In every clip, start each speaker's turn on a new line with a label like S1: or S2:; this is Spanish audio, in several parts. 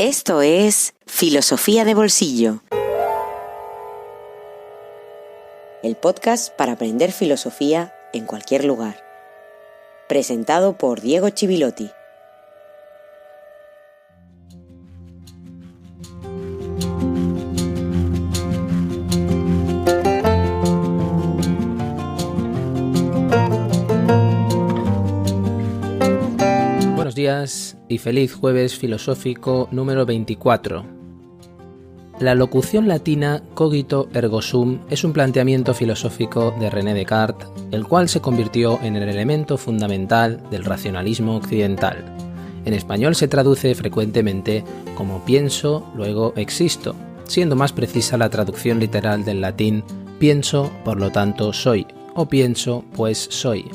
S1: Esto es Filosofía de Bolsillo, el podcast para aprender filosofía en cualquier lugar. Presentado por Diego Chivilotti.
S2: Buenos días y feliz jueves filosófico número 24. La locución latina cogito ergo sum es un planteamiento filosófico de René Descartes, el cual se convirtió en el elemento fundamental del racionalismo occidental. En español se traduce frecuentemente como pienso, luego existo, siendo más precisa la traducción literal del latín pienso, por lo tanto soy, o pienso, pues soy,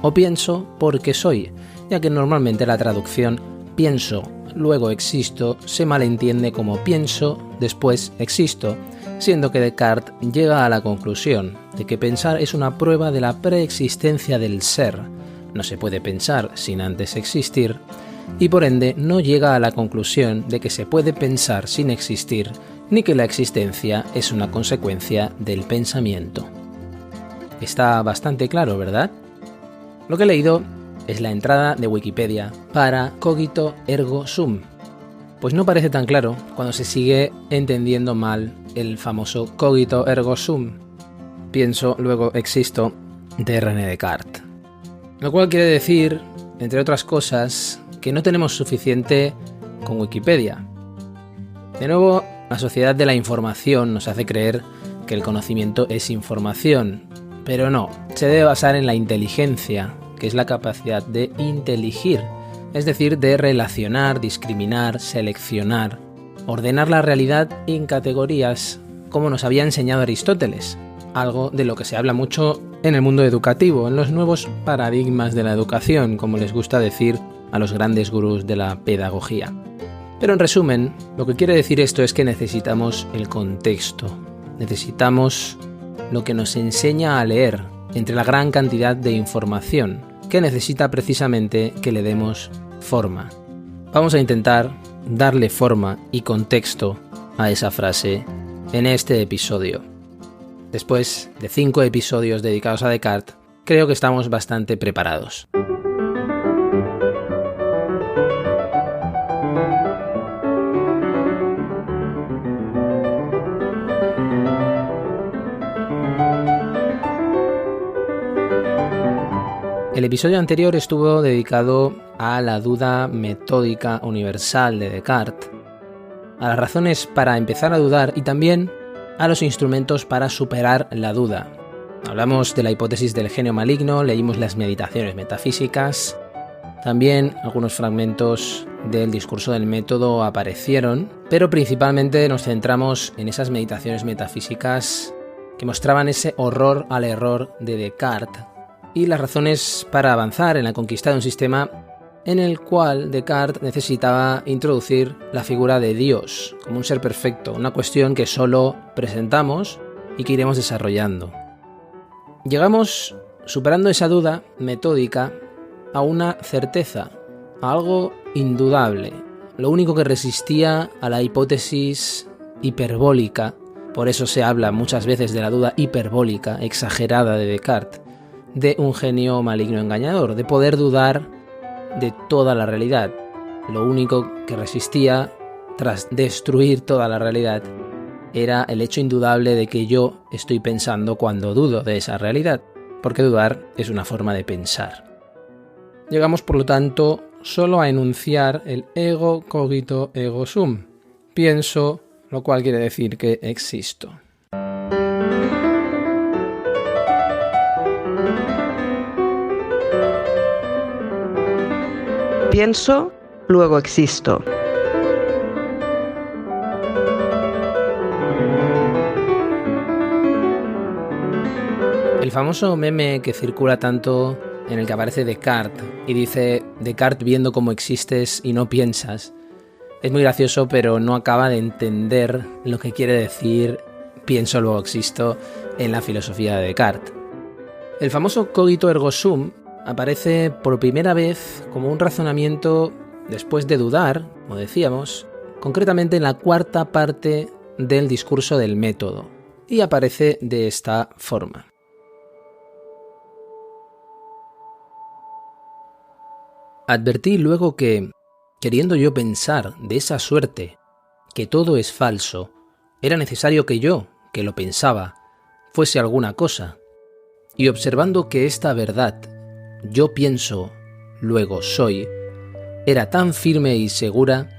S2: o pienso porque soy, ya que normalmente la traducción pienso, luego existo se malentiende como pienso, después existo, siendo que Descartes llega a la conclusión de que pensar es una prueba de la preexistencia del ser, no se puede pensar sin antes existir, y por ende no llega a la conclusión de que se puede pensar sin existir, ni que la existencia es una consecuencia del pensamiento. Está bastante claro, ¿verdad? Lo que he leído es la entrada de Wikipedia para cogito ergo sum. Pues no parece tan claro cuando se sigue entendiendo mal el famoso cogito ergo sum, pienso, luego existo, de René Descartes. Lo cual quiere decir, entre otras cosas, que no tenemos suficiente con Wikipedia. De nuevo, la sociedad de la información nos hace creer que el conocimiento es información, pero no, se debe basar en la inteligencia, que es la capacidad de inteligir, es decir, de relacionar, discriminar, seleccionar, ordenar la realidad en categorías, como nos había enseñado Aristóteles, algo de lo que se habla mucho en el mundo educativo, en los nuevos paradigmas de la educación, como les gusta decir a los grandes gurús de la pedagogía. Pero en resumen, lo que quiere decir esto es que necesitamos el contexto, necesitamos lo que nos enseña a leer, entre la gran cantidad de información que necesita precisamente que le demos forma. Vamos a intentar darle forma y contexto a esa frase en este episodio. Después de 5 episodios dedicados a Descartes, creo que estamos bastante preparados. El episodio anterior estuvo dedicado a la duda metódica universal de Descartes, a las razones para empezar a dudar y también a los instrumentos para superar la duda. Hablamos de la hipótesis del genio maligno, leímos las meditaciones metafísicas, también algunos fragmentos del discurso del método aparecieron, pero principalmente nos centramos en esas meditaciones metafísicas que mostraban ese horror al error de Descartes, y las razones para avanzar en la conquista de un sistema en el cual Descartes necesitaba introducir la figura de Dios como un ser perfecto, una cuestión que solo presentamos y que iremos desarrollando. Llegamos, superando esa duda metódica, a una certeza, a algo indudable, lo único que resistía a la hipótesis hiperbólica, por eso se habla muchas veces de la duda hiperbólica, exagerada de Descartes, de un genio maligno engañador, de poder dudar de toda la realidad. Lo único que resistía, tras destruir toda la realidad, era el hecho indudable de que yo estoy pensando cuando dudo de esa realidad, porque dudar es una forma de pensar. Llegamos, por lo tanto, solo a enunciar el ego cogito ergo sum, pienso, lo cual quiere decir que existo.
S3: Pienso, luego existo.
S2: El famoso meme que circula tanto, en el que aparece Descartes y dice Descartes viendo cómo existes y no piensas, es muy gracioso, pero no acaba de entender lo que quiere decir pienso, luego existo en la filosofía de Descartes. El famoso cogito ergo sum aparece por primera vez como un razonamiento después de dudar, como decíamos, concretamente en la cuarta parte del discurso del método, y aparece de esta forma. Advertí luego que, queriendo yo pensar de esa suerte que todo es falso, era necesario que yo, que lo pensaba, fuese alguna cosa, y observando que esta verdad, yo pienso, luego soy, era tan firme y segura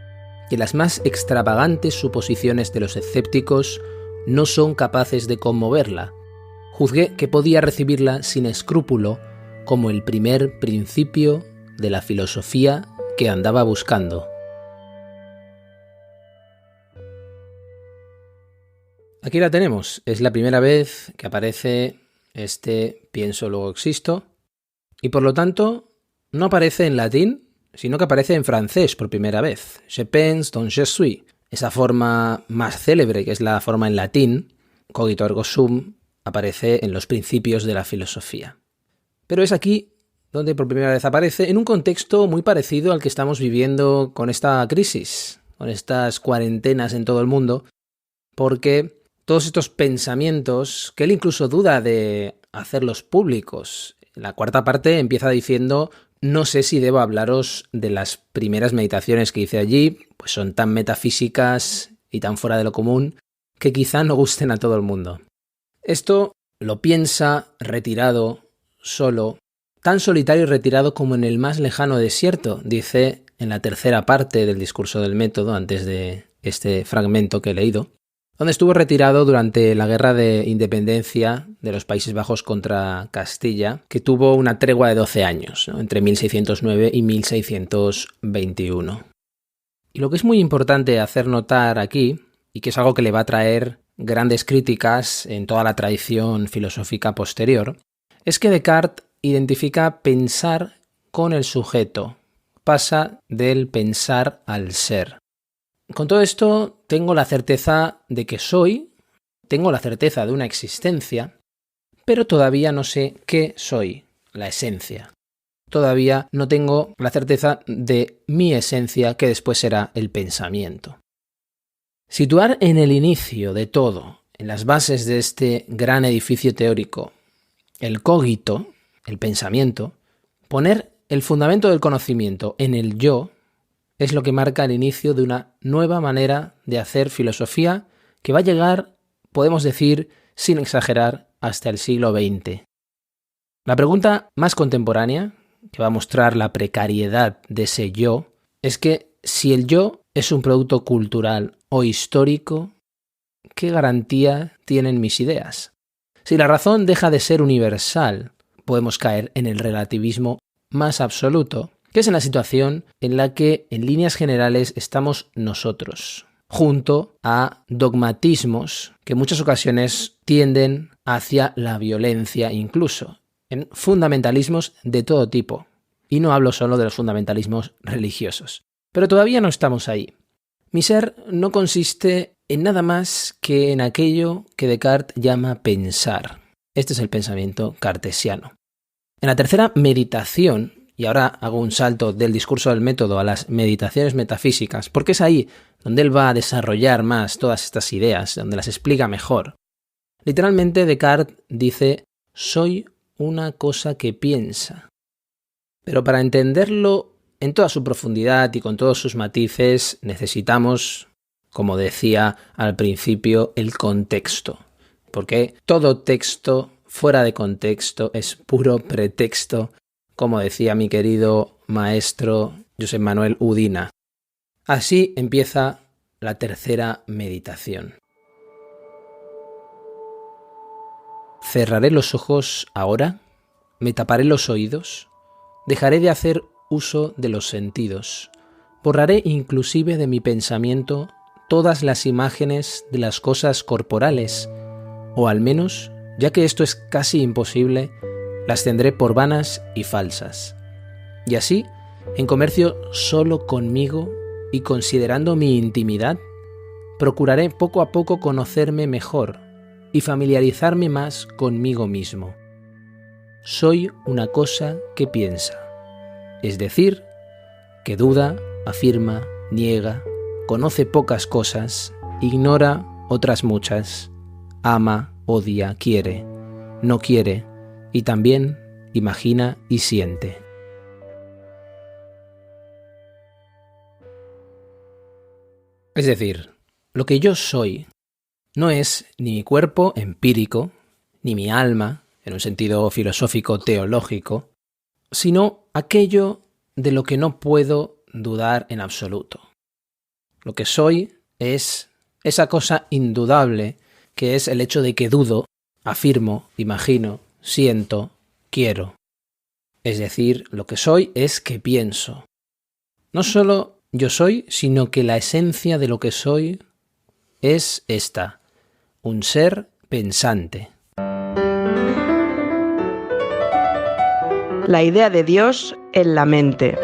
S2: que las más extravagantes suposiciones de los escépticos no son capaces de conmoverla. Juzgué que podía recibirla sin escrúpulo como el primer principio de la filosofía que andaba buscando. Aquí la tenemos, es la primera vez que aparece este pienso luego existo, y por lo tanto no aparece en latín, sino que aparece en francés por primera vez. Je pense donc je suis. Esa forma más célebre, que es la forma en latín, cogito ergo sum, aparece en los principios de la filosofía. Pero es aquí donde por primera vez aparece en un contexto muy parecido al que estamos viviendo con esta crisis, con estas cuarentenas en todo el mundo, porque todos estos pensamientos que él incluso duda de hacerlos públicos. La cuarta parte empieza diciendo: no sé si debo hablaros de las primeras meditaciones que hice allí, pues son tan metafísicas y tan fuera de lo común que quizá no gusten a todo el mundo. Esto lo piensa retirado, solo, tan solitario y retirado como en el más lejano desierto, dice en la tercera parte del discurso del método, antes de este fragmento que he leído, donde estuvo retirado durante la guerra de independencia de los Países Bajos contra Castilla, que tuvo una tregua de 12 años, ¿no? Entre 1609 y 1621. Y lo que es muy importante hacer notar aquí, y que es algo que le va a traer grandes críticas en toda la tradición filosófica posterior, es que Descartes identifica pensar con el sujeto, pasa del pensar al ser. Con todo esto tengo la certeza de que soy, tengo la certeza de una existencia, pero todavía no sé qué soy, la esencia. Todavía no tengo la certeza de mi esencia, que después será el pensamiento. Situar en el inicio de todo, en las bases de este gran edificio teórico, el cogito, el pensamiento, poner el fundamento del conocimiento en el yo, es lo que marca el inicio de una nueva manera de hacer filosofía que va a llegar, podemos decir, sin exagerar, hasta el siglo XX. La pregunta más contemporánea, que va a mostrar la precariedad de ese yo, es que si el yo es un producto cultural o histórico, ¿qué garantía tienen mis ideas? Si la razón deja de ser universal, podemos caer en el relativismo más absoluto, que es en la situación en la que en líneas generales estamos nosotros, junto a dogmatismos que en muchas ocasiones tienden hacia la violencia incluso, en fundamentalismos de todo tipo. Y no hablo solo de los fundamentalismos religiosos. Pero todavía no estamos ahí. Mi ser no consiste en nada más que en aquello que Descartes llama pensar. Este es el pensamiento cartesiano. En la tercera meditación, y ahora hago un salto del discurso del método a las meditaciones metafísicas, porque es ahí donde él va a desarrollar más todas estas ideas, donde las explica mejor. Literalmente Descartes dice: soy una cosa que piensa. Pero para entenderlo en toda su profundidad y con todos sus matices necesitamos, como decía al principio, el contexto. Porque todo texto fuera de contexto es puro pretexto, como decía mi querido maestro Josep Manuel Udina. Así empieza la tercera meditación. Cerraré los ojos ahora, me taparé los oídos, dejaré de hacer uso de los sentidos, borraré inclusive de mi pensamiento todas las imágenes de las cosas corporales, o al menos, ya que esto es casi imposible, las tendré por vanas y falsas. Y así, en comercio solo conmigo y considerando mi intimidad, procuraré poco a poco conocerme mejor y familiarizarme más conmigo mismo. Soy una cosa que piensa, es decir, que duda, afirma, niega, conoce pocas cosas, ignora otras muchas, ama, odia, quiere, no quiere y también imagina y siente. Es decir, lo que yo soy no es ni mi cuerpo empírico, ni mi alma, en un sentido filosófico teológico, sino aquello de lo que no puedo dudar en absoluto. Lo que soy es esa cosa indudable que es el hecho de que dudo, afirmo, imagino, siento, quiero. Es decir, lo que soy es que pienso. No solo yo soy, sino que la esencia de lo que soy es esta, un ser pensante.
S3: La idea de Dios en la mente.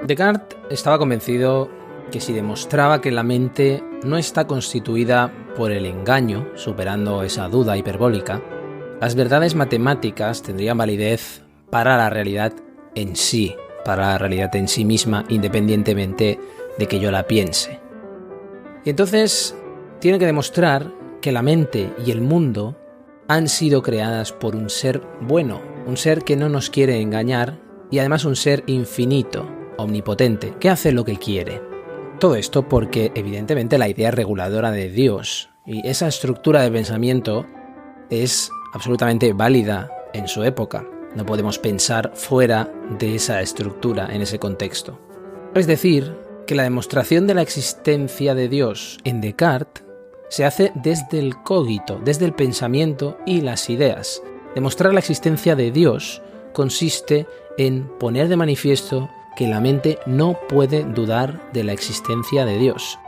S2: Descartes estaba convencido que si demostraba que la mente no está constituida por el engaño, superando esa duda hiperbólica, las verdades matemáticas tendrían validez para la realidad en sí, para la realidad en sí misma, independientemente de que yo la piense. Y entonces tiene que demostrar que la mente y el mundo han sido creadas por un ser bueno, un ser que no nos quiere engañar y además un ser infinito, omnipotente, que hace lo que quiere. Todo esto porque evidentemente la idea reguladora de Dios y esa estructura de pensamiento es absolutamente válida en su época. No podemos pensar fuera de esa estructura en ese contexto. Es decir, que la demostración de la existencia de Dios en Descartes se hace desde el cogito, desde el pensamiento y las ideas. Demostrar la existencia de Dios consiste en poner de manifiesto que la mente no puede dudar de la existencia de Dios.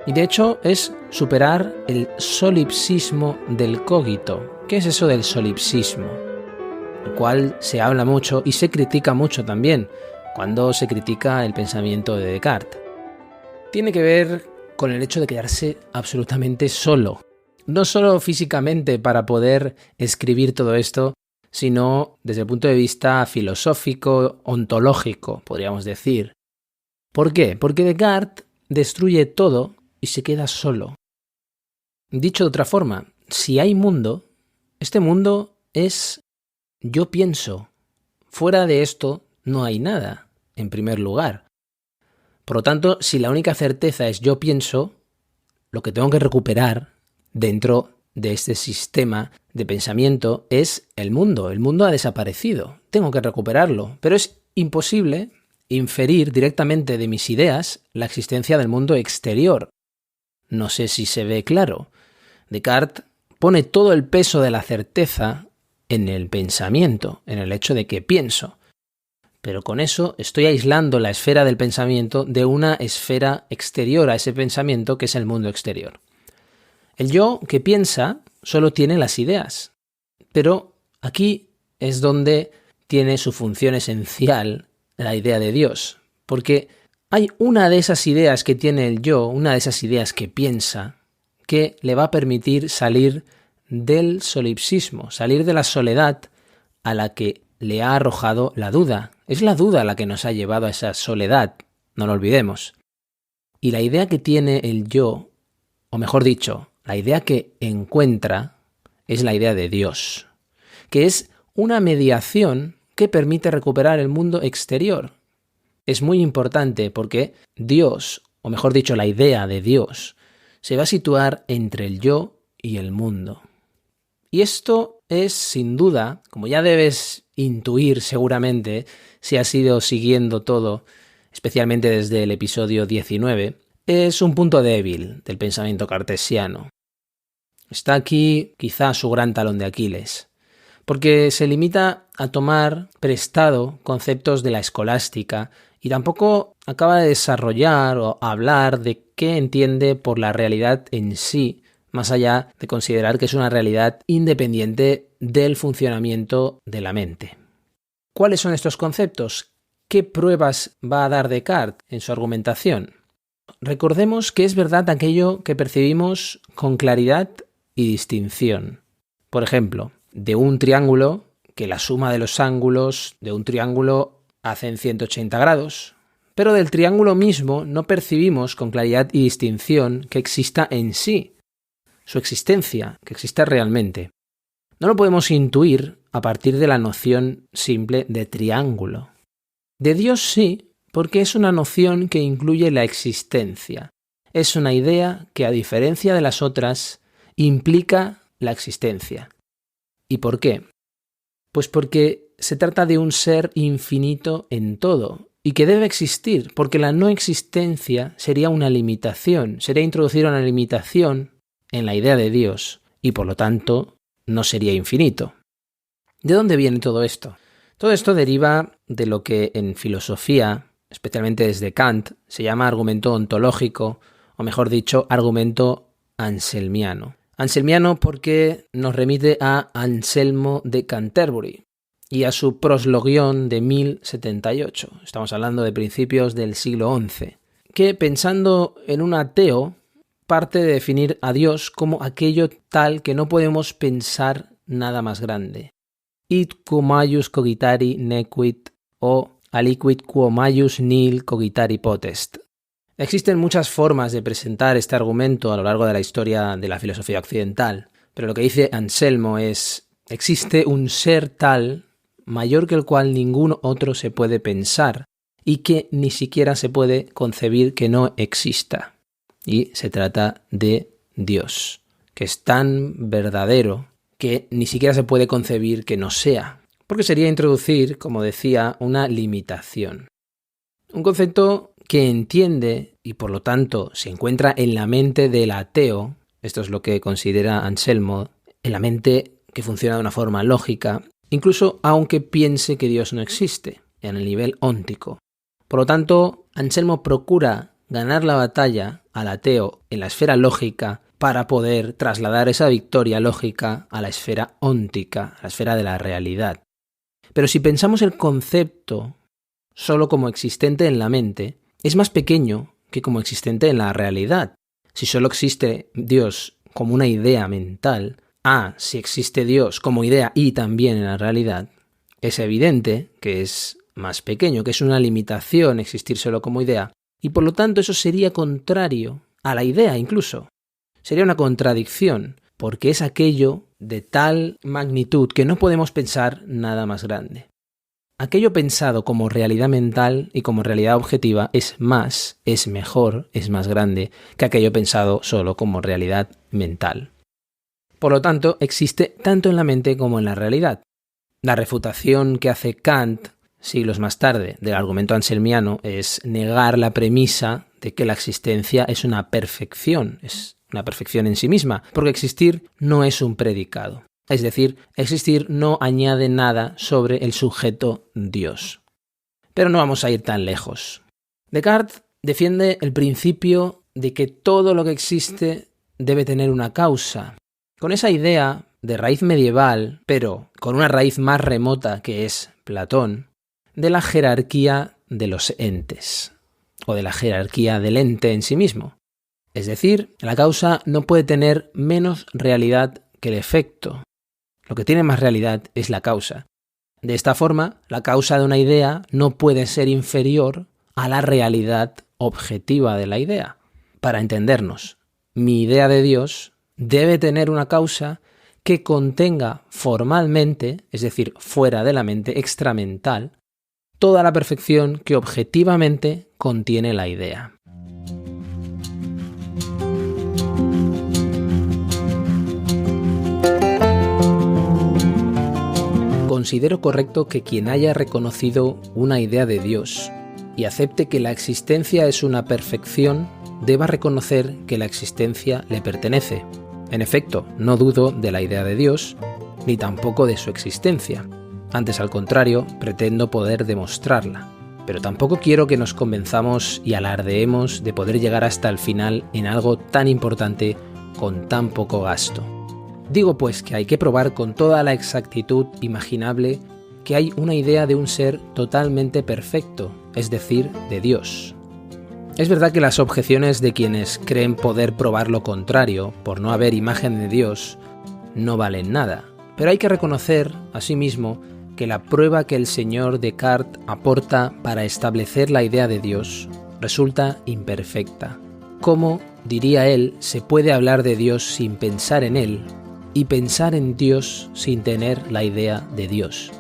S2: Y de hecho es superar el solipsismo del cogito. ¿Qué es eso del solipsismo? El cual se habla mucho y se critica mucho también cuando se critica el pensamiento de Descartes. Tiene que ver con el hecho de quedarse absolutamente solo. No solo físicamente para poder escribir todo esto, sino desde el punto de vista filosófico, ontológico, podríamos decir. ¿Por qué? Porque Descartes destruye todo y se queda solo. Dicho de otra forma, si hay mundo, este mundo es yo pienso. Fuera de esto no hay nada, en primer lugar. Por lo tanto, si la única certeza es yo pienso, lo que tengo que recuperar dentro de este sistema de pensamiento es el mundo. El mundo ha desaparecido. Tengo que recuperarlo. Pero es imposible inferir directamente de mis ideas la existencia del mundo exterior. No sé si se ve claro. Descartes pone todo el peso de la certeza en el pensamiento, en el hecho de que pienso. Pero con eso estoy aislando la esfera del pensamiento de una esfera exterior a ese pensamiento que es el mundo exterior. El yo que piensa solo tiene las ideas, pero aquí es donde tiene su función esencial la idea de Dios, porque hay una de esas ideas que tiene el yo, una de esas ideas que piensa, que le va a permitir salir del solipsismo, salir de la soledad a la que le ha arrojado la duda. Es la duda la que nos ha llevado a esa soledad, no lo olvidemos. Y la idea que tiene el yo, o mejor dicho, la idea que encuentra es la idea de Dios, que es una mediación que permite recuperar el mundo exterior. Es muy importante porque Dios, o mejor dicho, la idea de Dios, se va a situar entre el yo y el mundo. Y esto es, sin duda, como ya debes intuir seguramente, si has ido siguiendo todo, especialmente desde el episodio 19, es un punto débil del pensamiento cartesiano. Está aquí quizá su gran talón de Aquiles, porque se limita a tomar prestado conceptos de la escolástica y tampoco acaba de desarrollar o hablar de qué entiende por la realidad en sí, más allá de considerar que es una realidad independiente del funcionamiento de la mente. ¿Cuáles son estos conceptos? ¿Qué pruebas va a dar Descartes en su argumentación? Recordemos que es verdad aquello que percibimos con claridad y distinción. Por ejemplo, de un triángulo que la suma de los ángulos de un triángulo hacen 180 grados, pero del triángulo mismo no percibimos con claridad y distinción que exista en sí, su existencia, que exista realmente. No lo podemos intuir a partir de la noción simple de triángulo. De Dios sí, porque es una noción que incluye la existencia. Es una idea que, a diferencia de las otras, implica la existencia. ¿Y por qué? Pues porque se trata de un ser infinito en todo y que debe existir, porque la no existencia sería una limitación, sería introducir una limitación en la idea de Dios y por lo tanto no sería infinito. ¿De dónde viene todo esto? Todo esto deriva de lo que en filosofía, especialmente desde Kant, se llama argumento ontológico, o mejor dicho, argumento anselmiano. Anselmiano porque nos remite a Anselmo de Canterbury y a su proslogión de 1078. Estamos hablando de principios del siglo XI, que pensando en un ateo parte de definir a Dios como aquello tal que no podemos pensar nada más grande. Id quo maius cogitari nequit o aliquid quo maius nihil cogitari potest. Existen muchas formas de presentar este argumento a lo largo de la historia de la filosofía occidental, pero lo que dice Anselmo es: existe un ser tal, mayor que el cual ningún otro se puede pensar y que ni siquiera se puede concebir que no exista. Y se trata de Dios, que es tan verdadero que ni siquiera se puede concebir que no sea, porque sería introducir, como decía, una limitación. Un concepto que entiende y por lo tanto se encuentra en la mente del ateo, esto es lo que considera Anselmo, en la mente que funciona de una forma lógica, incluso aunque piense que Dios no existe, en el nivel óntico. Por lo tanto, Anselmo procura ganar la batalla al ateo en la esfera lógica para poder trasladar esa victoria lógica a la esfera óntica, a la esfera de la realidad. Pero si pensamos el concepto solo como existente en la mente, es más pequeño que como existente en la realidad. Si solo existe Dios como una idea mental, si existe Dios como idea y también en la realidad, es evidente que es más pequeño, que es una limitación existir solo como idea, y por lo tanto eso sería contrario a la idea incluso. Sería una contradicción, porque es aquello de tal magnitud que no podemos pensar nada más grande. Aquello pensado como realidad mental y como realidad objetiva es más, es mejor, es más grande que aquello pensado solo como realidad mental. Por lo tanto, existe tanto en la mente como en la realidad. La refutación que hace Kant siglos más tarde del argumento anselmiano es negar la premisa de que la existencia es una perfección en sí misma, porque existir no es un predicado. Es decir, existir no añade nada sobre el sujeto Dios. Pero no vamos a ir tan lejos. Descartes defiende el principio de que todo lo que existe debe tener una causa. Con esa idea de raíz medieval, pero con una raíz más remota que es Platón, de la jerarquía de los entes, o de la jerarquía del ente en sí mismo. Es decir, la causa no puede tener menos realidad que el efecto. Lo que tiene más realidad es la causa. De esta forma, la causa de una idea no puede ser inferior a la realidad objetiva de la idea. Para entendernos, mi idea de Dios debe tener una causa que contenga formalmente, es decir, fuera de la mente, extramental, toda la perfección que objetivamente contiene la idea. Considero correcto que quien haya reconocido una idea de Dios y acepte que la existencia es una perfección, deba reconocer que la existencia le pertenece. En efecto, no dudo de la idea de Dios, ni tampoco de su existencia. Antes, al contrario, pretendo poder demostrarla. Pero tampoco quiero que nos convenzamos y alardeemos de poder llegar hasta el final en algo tan importante con tan poco gasto. Digo pues que hay que probar con toda la exactitud imaginable que hay una idea de un ser totalmente perfecto, es decir, de Dios. Es verdad que las objeciones de quienes creen poder probar lo contrario, por no haber imagen de Dios, no valen nada, Pero hay que reconocer, asimismo, que la prueba que el señor Descartes aporta para establecer la idea de Dios resulta imperfecta. ¿Cómo, diría él, se puede hablar de Dios sin pensar en él y pensar en Dios sin tener la idea de Dios?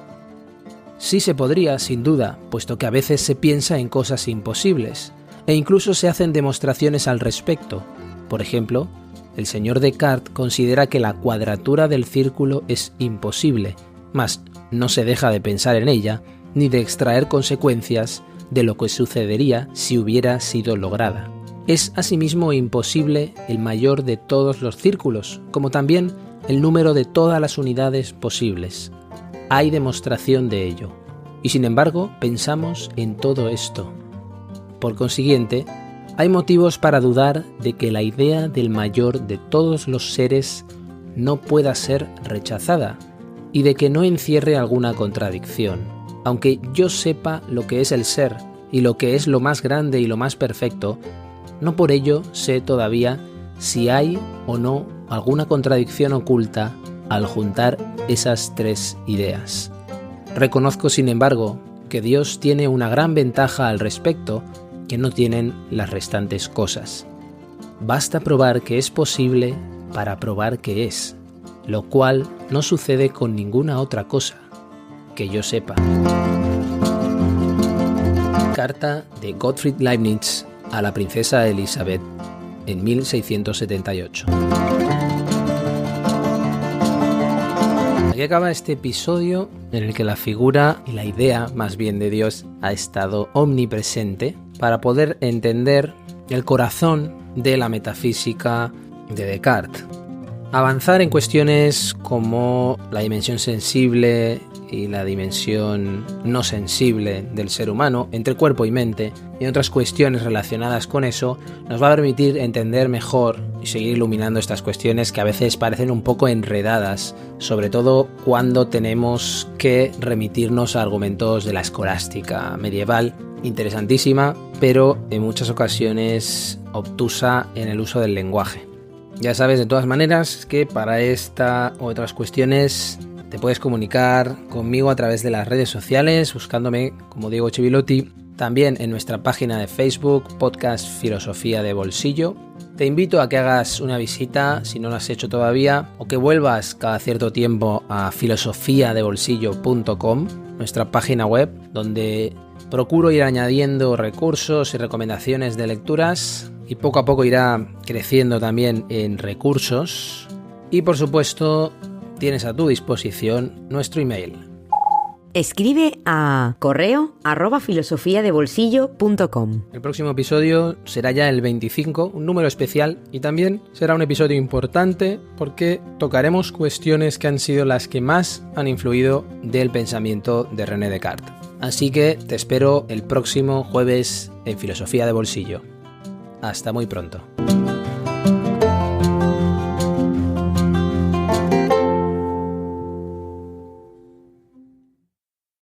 S2: Sí se podría, sin duda, puesto que a veces se piensa en cosas imposibles, e incluso se hacen demostraciones al respecto. Por ejemplo, el señor Descartes considera que la cuadratura del círculo es imposible, mas no se deja de pensar en ella, ni de extraer consecuencias de lo que sucedería si hubiera sido lograda. Es asimismo imposible el mayor de todos los círculos, como también el número de todas las unidades posibles. Hay demostración de ello, y sin embargo pensamos en todo esto. Por consiguiente, hay motivos para dudar de que la idea del mayor de todos los seres no pueda ser rechazada, y de que no encierre alguna contradicción. Aunque yo sepa lo que es el ser, y lo que es lo más grande y lo más perfecto, no por ello sé todavía si hay o no alguna contradicción oculta al juntar esas tres ideas. Reconozco, sin embargo, que Dios tiene una gran ventaja al respecto que no tienen las restantes cosas. Basta probar que es posible para probar que es, lo cual no sucede con ninguna otra cosa, que yo sepa. Carta de Gottfried Leibniz a la princesa Elizabeth en 1678. Aquí acaba este episodio en el que la figura y la idea, más bien, de Dios ha estado omnipresente para poder entender el corazón de la metafísica de Descartes. Avanzar en cuestiones como la dimensión sensible y la dimensión no sensible del ser humano, entre cuerpo y mente, y otras cuestiones relacionadas con eso, nos va a permitir entender mejor y seguir iluminando estas cuestiones que a veces parecen un poco enredadas, sobre todo cuando tenemos que remitirnos a argumentos de la escolástica medieval, interesantísima, pero en muchas ocasiones obtusa en el uso del lenguaje. Ya sabes, de todas maneras, que para esta u otras cuestiones te puedes comunicar conmigo a través de las redes sociales, buscándome como Diego Chivilotti, también en nuestra página de Facebook, Podcast Filosofía de Bolsillo. Te invito a que hagas una visita, si no lo has hecho todavía, o que vuelvas cada cierto tiempo a filosofiadebolsillo.com, nuestra página web, donde procuro ir añadiendo recursos y recomendaciones de lecturas, y poco a poco irá creciendo también en recursos. Y por supuesto, tienes a tu disposición nuestro email.
S1: Escribe a correo@filosofiadebolsillo.com.
S2: El próximo episodio será ya el 25, un número especial, y también será un episodio importante porque tocaremos cuestiones que han sido las que más han influido del pensamiento de René Descartes. Así que te espero el próximo jueves en Filosofía de Bolsillo. Hasta muy pronto.